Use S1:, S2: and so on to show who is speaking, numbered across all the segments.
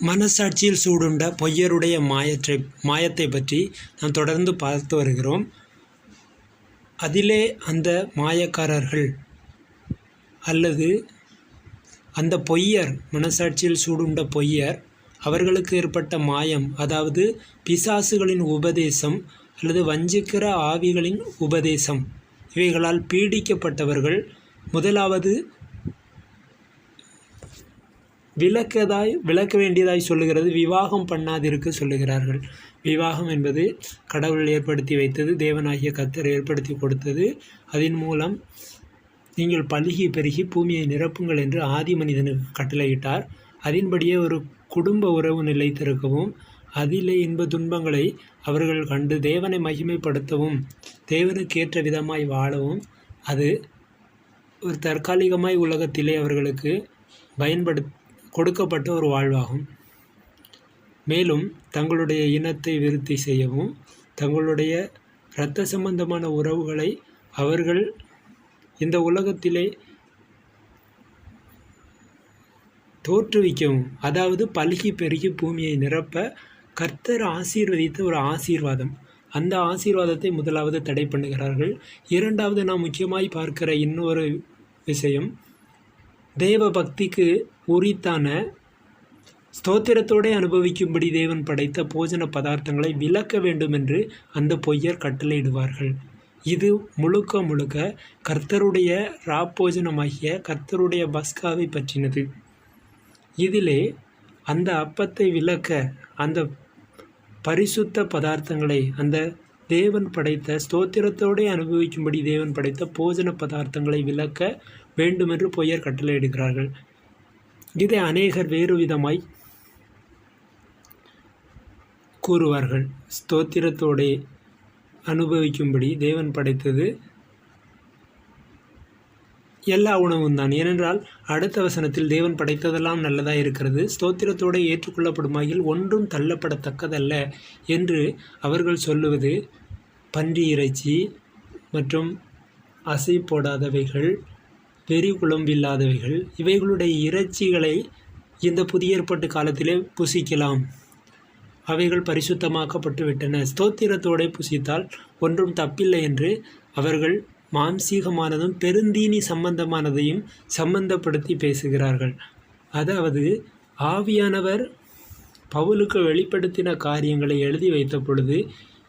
S1: மனசாட்சியில் சூடுண்ட பொய்யருடைய மாயத்தை பற்றி நாம் தொடர்ந்து பார்த்து வருகிறோம். அதிலே அந்த மாயக்காரர்கள் அல்லது அந்த பொய்யர், மனசாட்சியில் சூடுண்ட பொய்யர், அவர்களுக்கு ஏற்பட்ட மாயம், அதாவது பிசாசுகளின் உபதேசம் அல்லது வஞ்சிக்கிற ஆவிகளின் உபதேசம், இவைகளால் பீடிக்கப்பட்டவர்கள் முதலாவது விளக்க வேண்டியதாய் சொல்லுகிறது. விவாகம் பண்ணாதிருக்க சொல்லுகிறார்கள். விவாகம் என்பது கடவுள் ஏற்படுத்தி வைத்தது, தேவனாகிய கர்த்தர் ஏற்படுத்தி கொடுத்தது. அதன் மூலம் நீங்கள் பலுகி பெருகி பூமியை நிரப்புங்கள் என்று ஆதி மனிதனுக்கு கட்டளையிட்டார். அதன்படியே ஒரு குடும்ப உறவு நிலைத்திருக்கவும், அதிலே இன்ப துன்பங்களை அவர்கள் கண்டு தேவனை மகிமைப்படுத்தவும், தேவனுக்கேற்ற விதமாய் வாழவும், அது ஒரு தற்காலிகமாய் உலகத்திலே அவர்களுக்கு கொடுக்கப்பட்ட ஒரு வாழ்வாகும். மேலும் தங்களுடைய இனத்தை விருத்தி செய்யவும், தங்களுடைய இரத்த சம்பந்தமான உறவுகளை அவர்கள் இந்த உலகத்திலே தோற்றுவிக்கவும், அதாவது பலுகி பெருகி பூமியை நிரப்ப கர்த்தர் ஆசீர்வதித்த ஒரு ஆசீர்வாதம். அந்த ஆசீர்வாதத்தை முதலாவது தடை பண்ணுகிறார்கள். இரண்டாவது நாம் முக்கியமாய் பார்க்கிற இன்னொரு விஷயம், தேவ பக்திக்கு உரித்தான ஸ்தோத்திரத்தோடு அனுபவிக்கும்படி தேவன் படைத்த போஜன பதார்த்தங்களை விலக்க வேண்டும் என்று அந்த பொய்யர் கட்டளையிடுவார்கள். இது முழுக்க முழுக்க கர்த்தருடைய ராப்போஜனமாகிய கர்த்தருடைய பஸ்காவை பற்றினது. இதிலே அந்த அப்பத்தை விலக்க, அந்த பரிசுத்த பதார்த்தங்களை, அந்த தேவன் படைத்த ஸ்தோத்திரத்தோடு அனுபவிக்கும்படி தேவன் படைத்த போஜன பதார்த்தங்களை விலக்க வேண்டுமென்று பொய்யர் கட்டளையிடுகிறார்கள். இதை அநேகர் வேறு விதமாய் கூறுவார்கள். ஸ்தோத்திரத்தோடு அனுபவிக்கும்படி தேவன் படைத்தது எல்லா உணவும் தான். ஏனென்றால் அடுத்த வசனத்தில் தேவன் படைத்ததெல்லாம் நல்லதாக இருக்கிறது, ஸ்தோத்திரத்தோடு ஏற்றுக்கொள்ளப்படுமாயில் ஒன்றும் தள்ளப்படத்தக்கதல்ல என்று அவர்கள் சொல்லுவது பன்றி இறைச்சி மற்றும் அசை போடாதவைகள், பெரி குழம்பில்லாதவைகள், இவைகளுடைய இறைச்சிகளை இந்த புதிய ஏற்பாட்டு காலத்திலே புசிக்கலாம், அவைகள் பரிசுத்தமாக்கப்பட்டு விட்டன, ஸ்தோத்திரத்தோடு புசித்தால் ஒன்றும் தப்பில்லை என்று அவர்கள் மாம்சீகமானதும் பெருந்தீனி சம்பந்தமானதையும் சம்பந்தப்படுத்தி பேசுகிறார்கள். அதாவது ஆவியானவர் பவுலுக்கு வெளிப்படுத்தின காரியங்களை எழுதி வைத்த பொழுது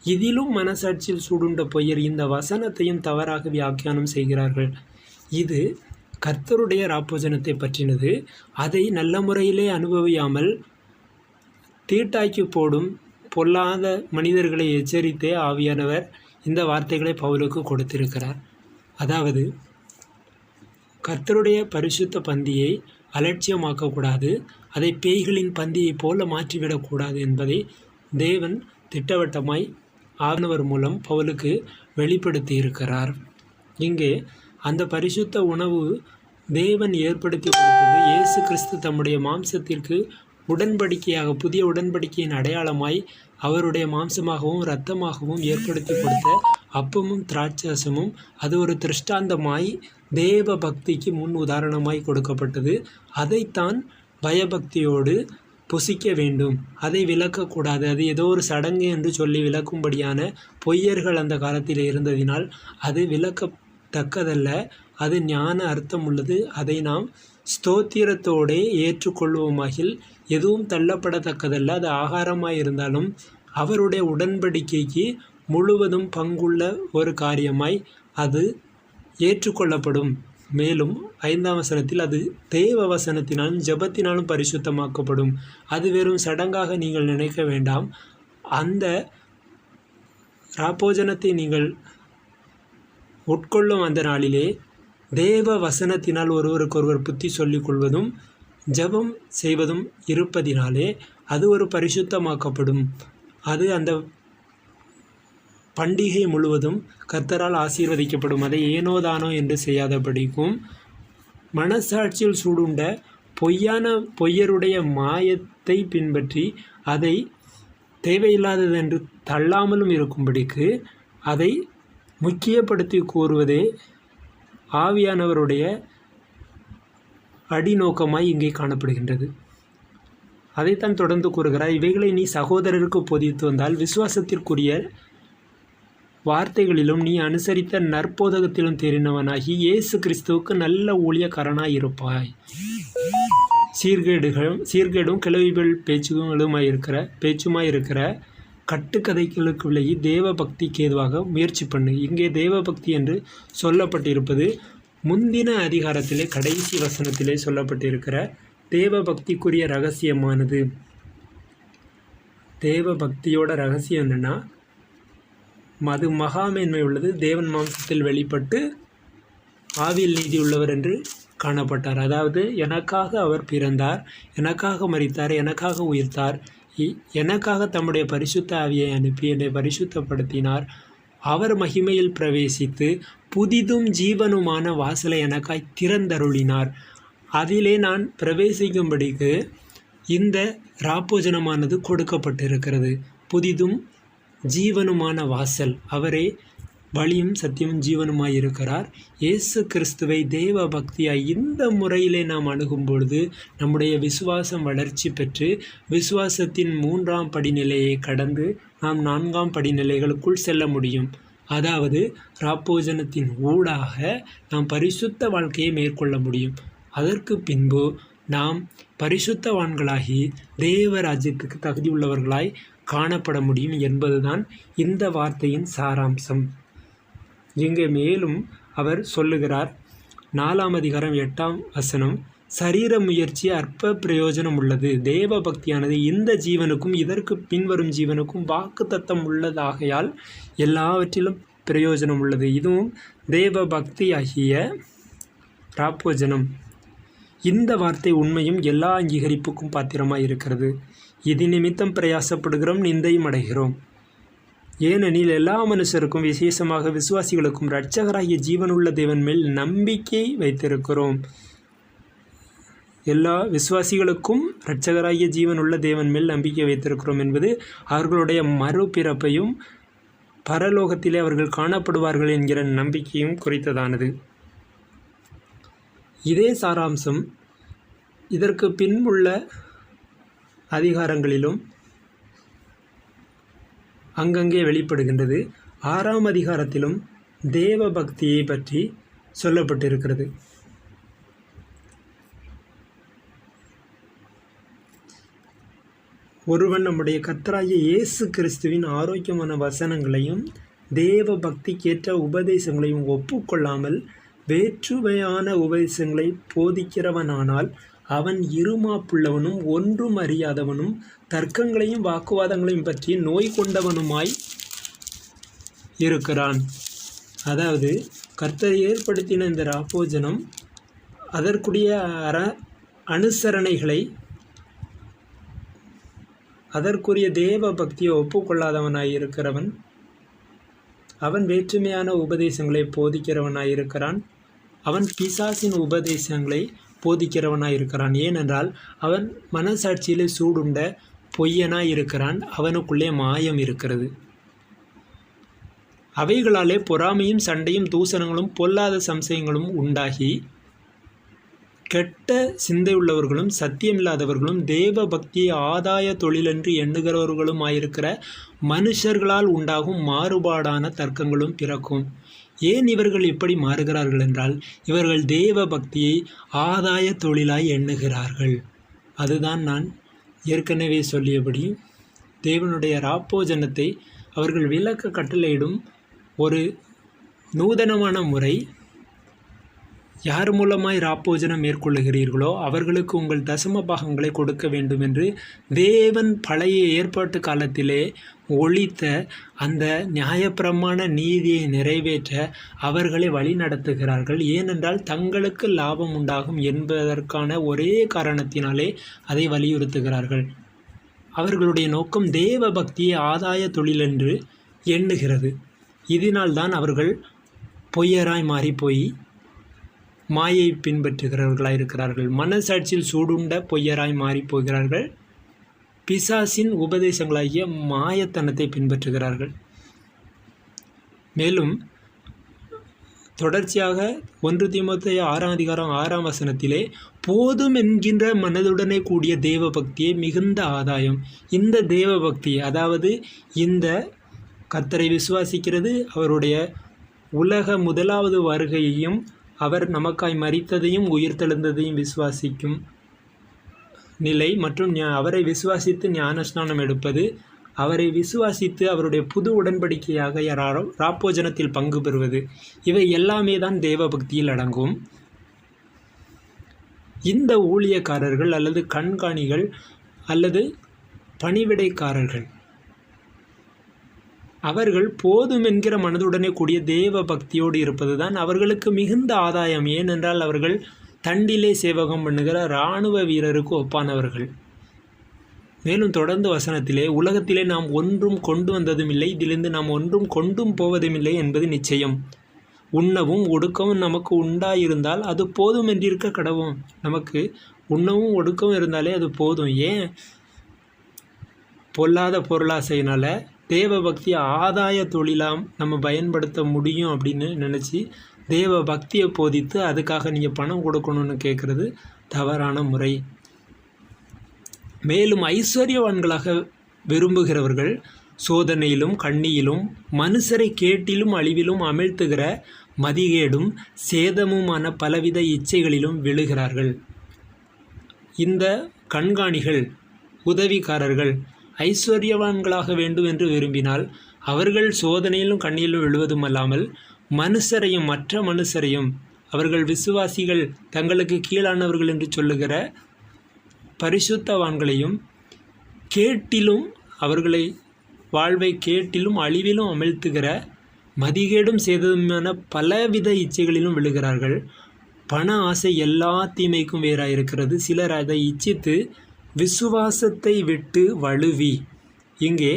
S1: இதிலும் மனசாட்சியில் சூடுண்ட பொய்யர் இந்த வசனத்தையும் தவறாக வியாக்கியானம் செய்கிறார்கள். இது கர்த்தருடைய ராப்போஜனத்தை பற்றினது. அதை நல்ல முறையிலே அனுபவியாமல் தீட்டாக்கி போடும் பொல்லாத மனிதர்களை எச்சரித்தே ஆவியானவர் இந்த வார்த்தைகளை பவுலுக்கு கொடுத்திருக்கிறார். அதாவது கர்த்தருடைய பரிசுத்த பந்தியை அலட்சியமாக்கக்கூடாது, அதை பேய்களின் பந்தியை போல மாற்றிவிடக்கூடாது என்பதை தேவன் திட்டவட்டமாய் ஆவியானவர் மூலம் பவுலுக்கு வெளிப்படுத்தி இருக்கிறார். இங்கே அந்த பரிசுத்த உணவு தேவன் ஏற்படுத்தி கொடுத்தது. இயேசு கிறிஸ்து தம்முடைய மாம்சத்திற்கு உடன்படிக்கையாக, புதிய உடன்படிக்கையின் அடையாளமாய் அவருடைய மாம்சமாகவும் இரத்தமாகவும் ஏற்படுத்தி கொடுத்த அப்பமும் திராட்சரசமும் அது ஒரு திருஷ்டாந்தமாய் தேவ பக்திக்கு முன் உதாரணமாய் கொடுக்கப்பட்டது. அதைத்தான் பயபக்தியோடு புசிக்க வேண்டும், அதை விலக்கக்கூடாது. அது ஏதோ ஒரு சடங்கு என்று சொல்லி விலக்கும்படியான பொய்யர்கள் அந்த காலத்தில் இருந்ததினால் அது விலக்கத்தக்கதல்ல, அது ஞான அர்த்தம் உள்ளது. அதை நாம் ஸ்தோத்திரத்தோடே ஏற்றுக்கொள்வோமாகில் எதுவும் தள்ளப்படத்தக்கதல்ல. அது ஆகாரமாய் இருந்தாலும் அவருடைய உடன்படிக்கைக்கு முழுவதும் பங்குள்ள ஒரு காரியமாய் அது ஏற்றுக்கொள்ளப்படும். மேலும் 5ஆம் வசனத்தில் அது தேவ வசனத்தினாலும் ஜெபத்தினாலும் பரிசுத்தமாக்கப்படும். அது வெறும் சடங்காக நீங்கள் நினைக்க வேண்டாம். அந்த ராப்போஜனத்தை நீங்கள் உட்கொள்ளும் அந்த நாளிலே தேவ வசனத்தினால் ஒருவருக்கொருவர் புத்தி சொல்லிக் கொள்வதும் ஜெபம் செய்வதும் இருப்பதினாலே அது ஒரு பரிசுத்தமாக்கப்படும். அது அந்த பண்டிகை முழுவதும் கர்த்தரால் ஆசீர்வதிக்கப்படும். அதை ஏனோதானோ என்று செய்யாதபடிக்கும் மனசாட்சியில் சூடுண்ட பொய்யருடைய மாயத்தை பின்பற்றி அதை தேவையில்லாதது என்று தள்ளாமலும் இருக்கும்படிக்கு அதை முக்கியப்படுத்தி கூறுவதே ஆவியானவருடைய அடிநோக்கமாய் இங்கே காணப்படுகின்றது. அதைத்தான் தொடர்ந்து கூறுகிறார். இவைகளை நீ சகோதரருக்கு போதித்து வந்தால் விசுவாசத்திற்குரிய வார்த்தைகளிலும் நீ அனுசரித்த நற்போதகத்திலும் தெரிந்தவனாகி இயேசு கிறிஸ்துவுக்கு நல்ல ஊழியக்காரனாய் இருப்பாய். சீர்கேடும் கிளவிகள் பேச்சுமாயிருக்கிற கட்டுக்கதைகளுக்கு விலகி தேவ பக்திக்கு ஏதுவாக முயற்சி பண்ணு. இங்கே தேவ பக்தி என்று சொல்லப்பட்டிருப்பது முந்தின அதிகாரத்திலே கடைசி வசனத்திலே சொல்லப்பட்டிருக்கிற தேவ பக்திக்குரிய ரகசியமானது. தேவ பக்தியோட ரகசியம் என்னென்னா, அது மகாமேன்மை உள்ளது. தேவன் மாம்சத்தில் வெளிப்பட்டு ஆவியில் நீதி உள்ளவர் என்று காணப்பட்டார். அதாவது எனக்காக அவர் பிறந்தார், எனக்காக மரித்தார், எனக்காக உயிர்த்தார், எனக்காக தம்முடைய பரிசுத்த ஆவியை அனுப்பி என்னை பரிசுத்தப்படுத்தினார். அவர் மகிமையில் பிரவேசித்து புதிதும் ஜீவனுமான வாசலை எனக்காய் திறந்தருளினார். அதிலே நான் பிரவேசிக்கும்படிக்கு இந்த ராப்போஜனமானது கொடுக்கப்பட்டிருக்கிறது. புதிதும் ஜீவனுமான வாசல், அவரே வழியும் சத்தியமும் ஜீவனுமாயிருக்கிறார். இயேசு கிறிஸ்துவை தேவ பக்தியாய் இந்த முறையிலே நாம் அணுகும் பொழுது நம்முடைய விசுவாசம் வளர்ச்சி பெற்று விசுவாசத்தின் 3ஆம் படிநிலையை கடந்து நாம் 4ஆம் படிநிலைகளுக்குள் செல்ல முடியும். அதாவது ராப்போஜனத்தின் ஊடாக நாம் பரிசுத்த வாழ்க்கையை மேற்கொள்ள முடியும். அதற்கு பின்பு நாம் பரிசுத்தவான்களாகி தேவ ராஜ்யத்துக்கு தகுதியுள்ளவர்களாய் காணப்பட முடியும் என்பதுதான் இந்த வார்த்தையின் சாராம்சம். இங்கே மேலும் அவர் சொல்லுகிறார், 4ஆம் அதிகாரம் 8ஆம் வசனம், சரீர முயற்சி அற்ப பிரயோஜனம் உள்ளது. தேவ பக்தியானது இந்த ஜீவனுக்கும் இதற்கு பின்வரும் ஜீவனுக்கும் வாக்குத்தத்தம் உள்ளதாகையால் எல்லாவற்றிலும் பிரயோஜனம் உள்ளது. இதுவும் தேவ பக்தியாகிய ராப்போஜனம். இந்த வார்த்தை உண்மையும் எல்லா அங்கீகரிப்புக்கும் பாத்திரமாய் இருக்கிறது. இது நிமித்தம் பிரயாசப்படுகிறோம், நிந்தையும் அடைகிறோம். ஏனெனில் எல்லா மனுஷருக்கும் விசேஷமாக விசுவாசிகளுக்கும் இரட்சகராகிய ஜீவனுள்ள தேவன் மேல் நம்பிக்கை வைத்திருக்கிறோம். எல்லா விசுவாசிகளுக்கும் இரட்சகராகிய ஜீவனுள்ள தேவன் மேல் நம்பிக்கை வைத்திருக்கிறோம் என்பது அவர்களுடைய மறுபிறப்பையும் பரலோகத்திலே அவர்கள் காணப்படுவார்கள் என்கிற நம்பிக்கையும் குறித்ததானது. இதே சாராம்சம் இதற்கு பின்புள்ள அதிகாரங்களிலும் அங்கங்கே வெளிப்படுகின்றது. 6ஆம் அதிகாரத்திலும் தேவ பக்தியை பற்றி சொல்லப்பட்டிருக்கிறது. ஒருவன் நம்முடைய கர்த்தராகிய இயேசு கிறிஸ்துவின் ஆரோக்கியமான வசனங்களையும் தேவ பக்திக்கேற்ற உபதேசங்களையும் ஒப்புக்கொள்ளாமல் வேற்றுமையான உபதேசங்களை போதிக்கிறவனானால் அவன் இருமாப்புள்ளவனும் ஒன்றும் அறியாதவனும் தர்க்கங்களையும் வாக்குவாதங்களையும் பற்றி நோய் கொண்டவனுமாய் இருக்கிறான். அதாவது கர்த்தர் ஏற்படுத்தின இந்த ராப்போஜனம் அதற்குரிய அனுசரணைகளை அதற்குரிய தேவ பக்தியை ஒப்புக்கொள்ளாதவனாய் இருக்கிறவன் அவன் வேற்றுமையான உபதேசங்களை போதிக்கிறவனாயிருக்கிறான். அவன் பிசாசின் உபதேசங்களை போதிக்கிறவனாயிருக்கிறான். ஏனென்றால் அவன் மனசாட்சியிலே சூடுண்ட பொய்யனாயிருக்கிறான். அவனுக்குள்ளே மாயம் இருக்கிறது. அவைகளாலே பொறாமையும் சண்டையும் தூசணங்களும் பொல்லாத சம்சயங்களும் உண்டாகி கெட்ட சிந்தையுள்ளவர்களும் சத்தியமில்லாதவர்களும் தேவ பக்தியை ஆதாய தொழிலென்று எண்ணுகிறவர்களும் ஆயிருக்கிற மனுஷர்களால் உண்டாகும் மாறுபாடான தர்க்கங்களும் பிறக்கும். ஏன் இவர்கள் இப்படி மாறுகிறார்கள் என்றால் இவர்கள் தேவ பக்தியை ஆதாய தொழிலாய் எண்ணுகிறார்கள். அதுதான் நான் ஏற்கனவே சொல்லியபடி தேவனுடைய ராப்போஜனத்தை அவர்கள் விலக்க கட்டளையிடும் ஒரு நூதனமான முறை. யார் மூலமாய் ராப்போஜனம் மேற்கொள்ளுகிறீர்களோ அவர்களுக்கு உங்கள் தசம பாகங்களை கொடுக்க வேண்டும் என்று தேவன் பழைய ஏற்பாட்டு காலத்திலே ஒழித்த அந்த நியாயப்பிரமாண நீதியை நிறைவேற்ற அவர்களை வழி நடத்துகிறார்கள். ஏனென்றால் தங்களுக்கு லாபம் உண்டாகும் என்பதற்கான ஒரே காரணத்தினாலே அதை வலியுறுத்துகிறார்கள். அவர்களுடைய நோக்கம் தேவ பக்தியை ஆதாய தொழிலென்று எண்ணுகிறது. இதனால்தான் அவர்கள் பொய்யராய் மாறிப்போய் மாயை பின்பற்றுகிறவர்களாக இருக்கிறார்கள். மனசாட்சியில் சூடுண்ட பொய்யராய் மாறி போகிறார்கள். பிசாசின் உபதேசங்களாகிய மாயத்தனத்தை பின்பற்றுகிறார்கள். மேலும் தொடர்ச்சியாக 1 தீமோத்தேயு 6 அதிகாரம் 6 வசனத்திலே போதும் என்கின்ற மனதுடனே கூடிய தேவ பக்தியே மிகுந்த ஆதாயம். இந்த தேவ பக்தி, அதாவது இந்த கர்த்தரை விசுவாசிக்கிறது, அவருடைய உலக முதலாவது வருகையையும் அவர் நமக்காய் மரித்ததையும் உயிர்த்தெழுந்ததையும் விசுவாசிக்கும் நிலை, மற்றும் அவரை விசுவாசித்து ஞானஸ்நானம் எடுப்பது, அவரை விசுவாசித்து அவருடைய புது உடன்படிக்கையாக ராப்போஜனத்தில் பங்கு பெறுவது, இவை எல்லாமே தான் தேவ பக்தியில் அடங்கும். இந்த ஊழியக்காரர்கள் அல்லது கண்காணிகள் அல்லது பணிவிடைக்காரர்கள் அவர்கள் போதும் என்கிற மனதுடனே கூடிய தேவ பக்தியோடு இருப்பது தான் அவர்களுக்கு மிகுந்த ஆதாயம். ஏனென்றால் அவர்கள் தண்டிலே சேவகம் பண்ணுகிற இராணுவ வீரருக்கு ஒப்பானவர்கள். மேலும் தொடர்ந்து வசனத்திலே உலகத்திலே நாம் ஒன்றும் கொண்டு வந்ததும் இல்லை, இதிலிருந்து நாம் ஒன்றும் கொண்டும் போவதும் இல்லை என்பது நிச்சயம். உண்ணவும் ஒடுக்கவும் நமக்கு உண்டாயிருந்தால் அது போதும் என்றிருக்க கடவும். நமக்கு உண்ணவும் ஒடுக்கவும் இருந்தாலே அது போதும். ஏன்? பொல்லாத பொருளாசையினால் தேவ பக்தி ஆதாய தொழிலாம் நம்ம பயன்படுத்த முடியும் அப்படின்னு நினச்சி தேவ பக்தியை போதித்து அதுக்காக நீங்கள் பணம் கொடுக்கணும்னு கேட்குறது தவறான முறை. மேலும் ஐஸ்வர்யவான்களாக விரும்புகிறவர்கள் சோதனையிலும் கண்ணியிலும் மனுஷரை கேட்டிலும் அழிவிலும் அமிழ்த்துகிற மதிகேடும் சேதமுமான பலவித இச்சைகளிலும் விழுகிறார்கள். இந்த கண்காணிகள், உதவிக்காரர்கள் ஐஸ்வர்யவான்களாக வேண்டும் என்று விரும்பினால் அவர்கள் சோதனையிலும் கண்ணியிலும் விழுவதும் அல்லாமல் மனுஷரையும் மற்ற மனுஷரையும், அவர்கள் விசுவாசிகள் தங்களுக்கு கீழானவர்கள் என்று சொல்லுகிற பரிசுத்தவான்களையும் கேட்டிலும், அவர்களை வாழ்வை கேட்டிலும் அழிவிலும் அமிழ்த்துகிற மதிகேடும் சேதமான பலவித இச்சைகளிலும் விழுகிறார்கள். பண ஆசை எல்லா தீமைக்கும் வேறாயிருக்கிறது. சிலர் அதை இச்சித்து விசுவாசத்தை விட்டு வழுவி, இங்கே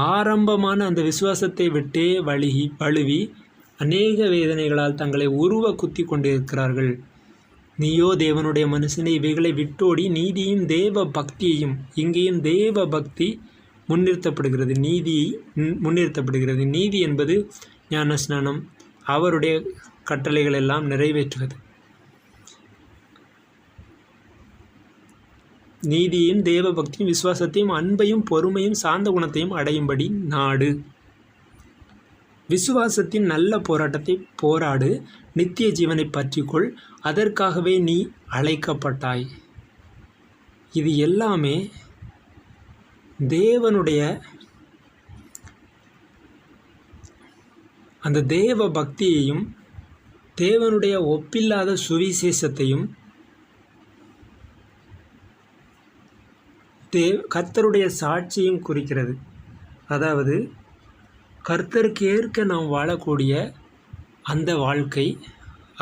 S1: ஆரம்பமான அந்த விசுவாசத்தை விட்டே வழுவி அநேக வேதனைகளால் தங்களை உருவ குத்தி கொண்டிருக்கிறார்கள். நீயோ தேவனுடைய மனுஷனை இவைகளை விட்டோடி நீதியும் தேவ பக்தியையும், இங்கேயும் தேவ பக்தி முன்னிறுத்தப்படுகிறது, நீதியை முன்னிறுத்தப்படுகிறது. நீதி என்பது ஞானஸ்நானம், அவருடைய கட்டளைகள் எல்லாம் நிறைவேற்றுவது. நீதியும் தேவ பக்தியும் விசுவாசத்தையும் அன்பையும் பொறுமையும் சாந்த குணத்தையும் அடையும்படி நாடு. விசுவாசத்தின் நல்ல போராட்டத்தை போராடு, நித்திய ஜீவனை பற்றிக்கொள், அதற்காகவே நீ அழைக்கப்பட்டாய். இது எல்லாமே தேவனுடைய அந்த தேவ பக்தியையும் தேவனுடைய ஒப்பில்லாத சுவிசேஷத்தையும் கர்த்தருடைய சாட்சியும் குறிக்கிறது. அதாவது கர்த்தருக்கு ஏற்க நாம் வாழக்கூடிய அந்த வாழ்க்கை,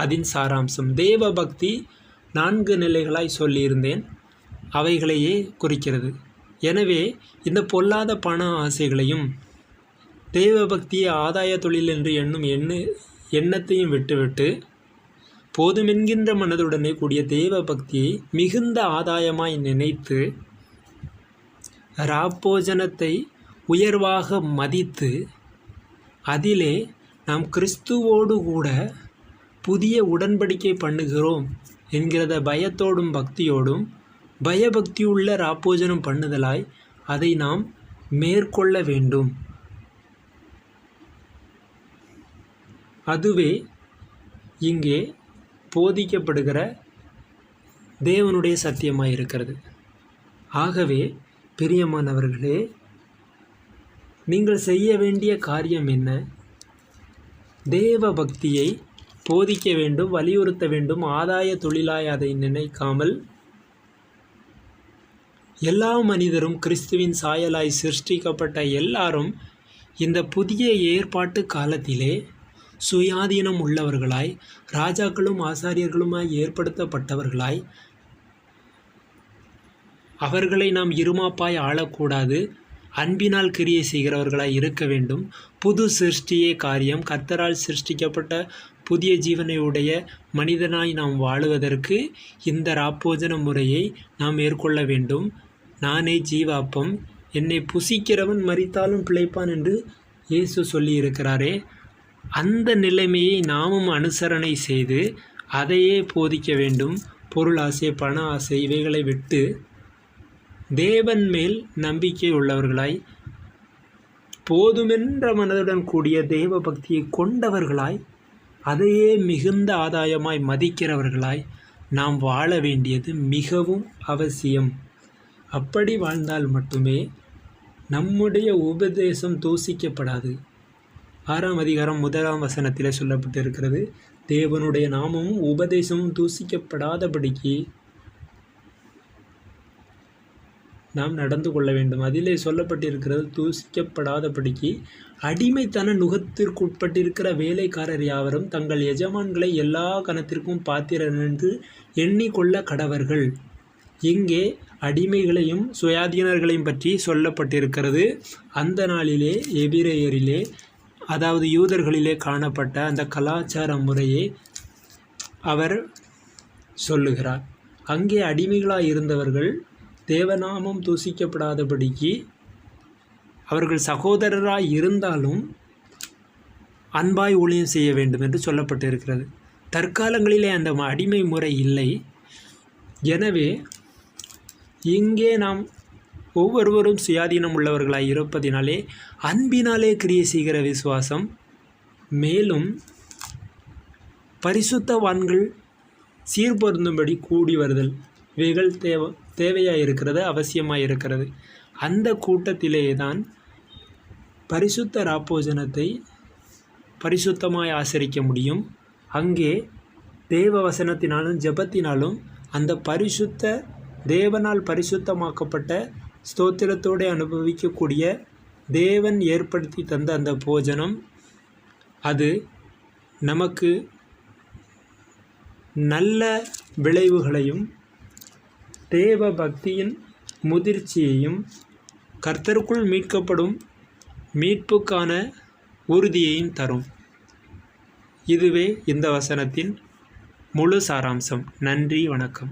S1: அதன் சாராம்சம். தேவ பக்தி 4 நிலைகளாய் சொல்லியிருந்தேன், அவைகளையே குறிக்கிறது. எனவே இந்த பொல்லாத பண ஆசைகளையும் தேவ பக்தியை ஆதாய தொழில் என்று எண்ணும் எண்ணத்தையும் விட்டுவிட்டு போதுமென்கின்ற மனதுடனே கூடிய தேவ பக்தியை மிகுந்த ஆதாயமாய் நினைத்து ராப்போஜனத்தை உயர்வாக மதித்து அதிலே நாம் கிறிஸ்துவோடு கூட புதிய உடன்படிக்கை பண்ணுகிறோம் என்கிறத பயத்தோடும் பக்தியோடும் பயபக்தியுள்ள ராப்போஜனம் பண்ணுதலாய் அதை நாம் மேற்கொள்ள வேண்டும். அதுவே இங்கே போதிக்கப்படுகிற தேவனுடைய சத்தியமாய் இருக்கிறது. ஆகவே பிரியமானவர்களே, நீங்கள் செய்ய வேண்டிய காரியம் என்ன? தேவ பக்தியை போதிக்க வேண்டும், வலியுறுத்த வேண்டும். ஆதாய தொழிலாய் அதை நினைக்காமல் எல்லா மனிதரும் கிறிஸ்துவின் சாயலாய் சிருஷ்டிக்கப்பட்ட எல்லாரும் இந்த புதிய ஏற்பாட்டு காலத்திலே சுயாதீனம் உள்ளவர்களாய், ராஜாக்களும் ஆசாரியர்களுமாய் ஏற்படுத்தப்பட்டவர்களாய், அவர்களை நாம் இருமாப்பாய் ஆளக்கூடாது, அன்பினால் கிரியை செய்கிறவர்களாய் இருக்க வேண்டும். புது சிருஷ்டியே காரியம். கர்த்தரால் சிருஷ்டிக்கப்பட்ட புதிய ஜீவனையுடைய மனிதனாய் நாம் வாழுவதற்கு இந்த ராப்போஜன முறையை நாம் மேற்கொள்ள வேண்டும். நானே ஜீவாப்பம், என்னை புசிக்கிறவன் மரித்தாலும் பிழைப்பான் என்று இயேசு சொல்லியிருக்கிறாரே. அந்த நிலைமையை நாமும் அனுசரணை செய்து அதையே போதிக்க வேண்டும். பொருள் ஆசை, பண ஆசை இவைகளை விட்டு தேவன் மேல் நம்பிக்கை உள்ளவர்களாய், போதுமென்ற மனதுடன் கூடிய தேவ பக்தியை கொண்டவர்களாய், அதையே மிகுந்த ஆதாயமாய் மதிக்கிறவர்களாய் நாம் வாழ வேண்டியது மிகவும் அவசியம். அப்படி வாழ்ந்தால் மட்டுமே நம்முடைய உபதேசம் தூசிக்கப்படாது. 6ஆம் அதிகாரம் 1ஆம் வசனத்தில் சொல்லப்பட்டிருக்கிறது, தேவனுடைய நாமமும் உபதேசமும் தூசிக்கப்படாதபடிக்கு நாம் நடந்து கொள்ள வேண்டும். அதிலே சொல்லப்பட்டிருக்கிறது, தூசிக்கப்படாதபடிக்கு அடிமைத்தன நுகத்திற்கு உட்பட்டிருக்கிற வேலைக்காரர் யாவரும் தங்கள் எஜமான்களை எல்லா கணத்திற்கும் பாத்திரர் என்று எண்ணிக்கொள்ள கடவர்கள். இங்கே அடிமைகளையும் சுயாதீனர்களையும் பற்றி சொல்லப்பட்டிருக்கிறது. அந்த நாளிலே எபிரேயரிலே, அதாவது யூதர்களிலே காணப்பட்ட அந்த கலாச்சார முறையை அவர் சொல்லுகிறார். அங்கே அடிமைகளாய் இருந்தவர்கள் தேவநாமம் தூசிக்கப்படாதபடிக்கு அவர்கள் சகோதரராய் இருந்தாலும் அன்பாய் ஊழியம் செய்ய வேண்டும் என்று சொல்லப்பட்டிருக்கிறது. தற்காலங்களிலே அந்த அடிமை முறை இல்லை. எனவே இங்கே நாம் ஒவ்வொருவரும் சுயாதீனம் உள்ளவர்களாய் இருப்பதினாலே அன்பினாலே கிரியை செய்கிற விசுவாசம், மேலும் பரிசுத்தவான்கள் சீர்பொருந்தும்படி கூடி வருதல் இவைகள் தேவையாக இருக்கிறது, அவசியமாக இருக்கிறது. அந்த கூட்டத்திலேயே தான் பரிசுத்த ராப்போஜனத்தை பரிசுத்தமாய் ஆசரிக்க முடியும். அங்கே தேவ வசனத்தினாலும் ஜெபத்தினாலும் அந்த பரிசுத்த தேவனால் பரிசுத்தமாக்கப்பட்ட ஸ்தோத்திரத்தோடு அனுபவிக்கக்கூடிய தேவன் ஏற்படுத்தி தந்த அந்த போஜனம், அது நமக்கு நல்ல விளைவுகளையும் தேவ பக்தியின் முதிர்ச்சியையும் கர்த்தருக்குள் மீட்கப்படும் மீட்புக்கான உறுதியையும் தரும். இதுவே இந்த வசனத்தின் முழு சாராம்சம். நன்றி, வணக்கம்.